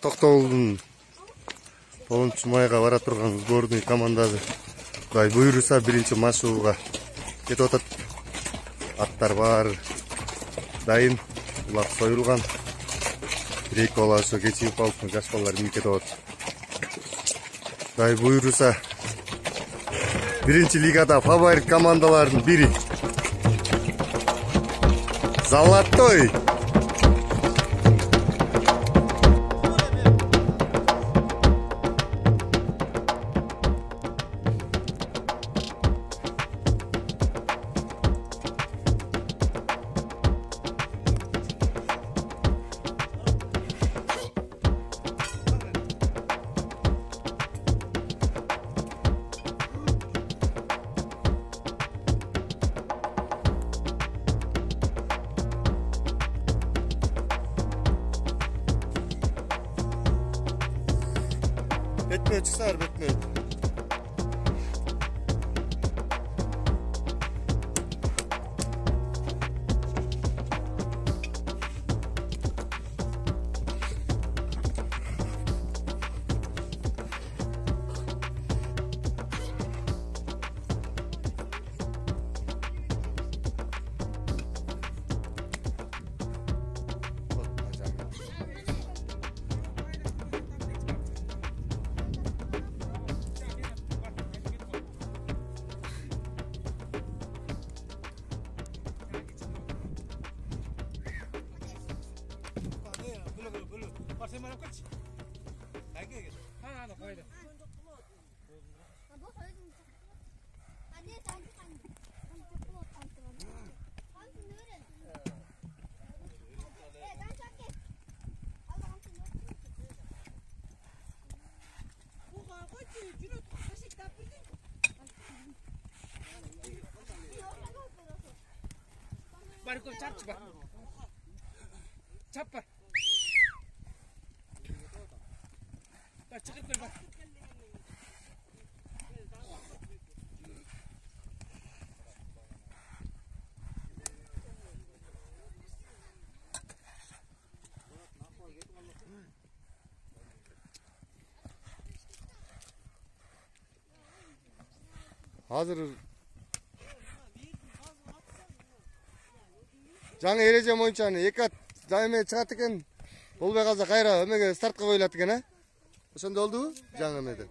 Токтогулдун 10-майга бара турган сборный командасы Кудай буйруса биринчи машыгууга кетип атат. Аттар бар дайын, улак союлган. Бир-эки бала ошо кечигип алып, жаш балалар минип кетип атат. Кудай буйруса биринчи лигада фаворит командалардын бири Золотой. Betmeye çıksar betmeye. Bari koy çarp çıkar. Çap var. Bak çıkır koy bak. Hazır. Жаңы эреже боюнча эки ат жайме чыгат экен. Болбой калса кайра эмеге стартка коюлат экен, а? Ошондой болдубу? Жаңы эмеден.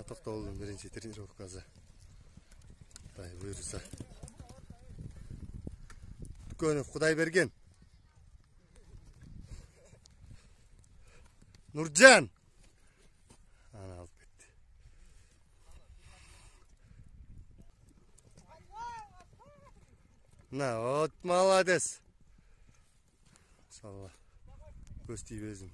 Токтогулдун биринчи тренировкасы. Кудай буйруса. Дүкөнов Кудайберген. Нуржан. Ана алып кетти. На, вот молодец. Иншалла. Көз тийбесин.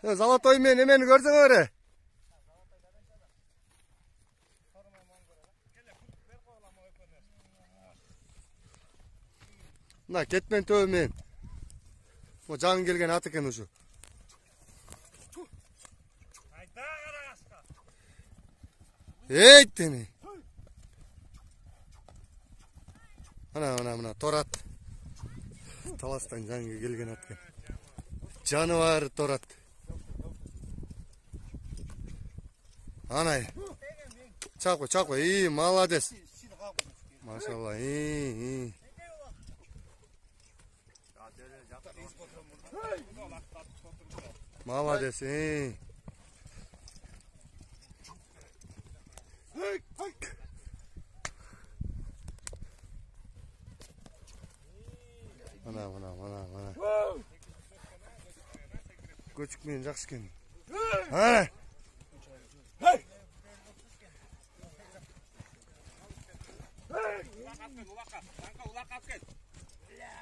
Золотой мен эмени көрсөңөр. Мына кетмен төбө мен. Мо жаңы келген ат экен ушу. Эйттени. Мына торат. Таластан жаңы келген ат экен. Жаныбар торат. Анай. Чакой. И, молодец. Машалла. И. Молодец. И. Mana. Көчүк менен жакшы экен. Ана.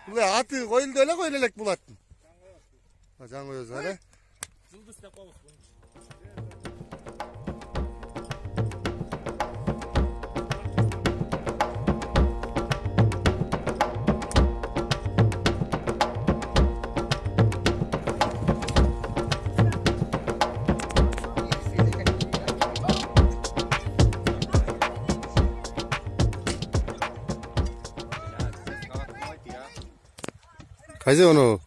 Улай аты коюлду эле коюла элек бул аттын. Жан коёбуз, ана. Жылдыз деп коебуз буну. Кайсы ону?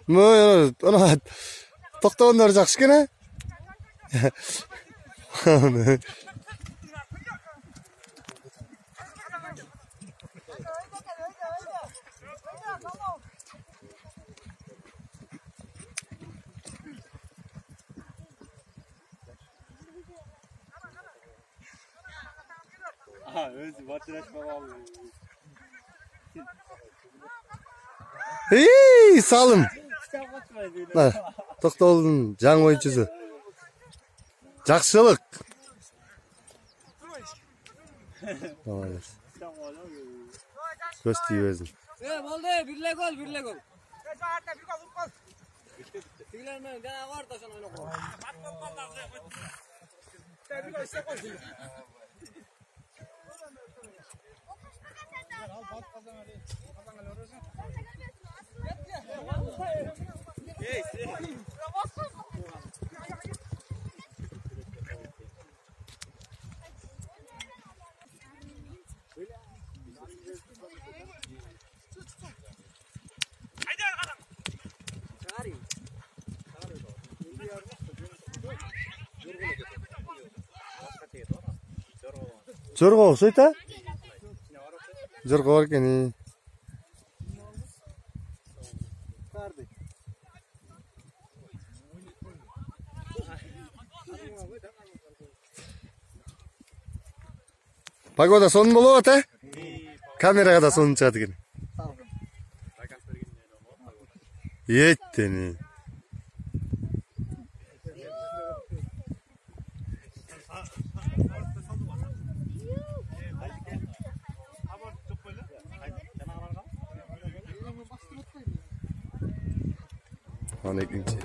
Onu toktogондор жакшы экен, а? Өзү батырашпап алды. Салым. Токтогулдун жаң оюнчусу. Жакшылык. Көз тийбесин. Болду, бирле гол. Тигилермен жана орто ошону ойноп кой. Жорго окшойт, а? Жорго бар экен. Погода сонун болуп атат, камерага да сонун чыгат экен. Еттени. Аны экинчи.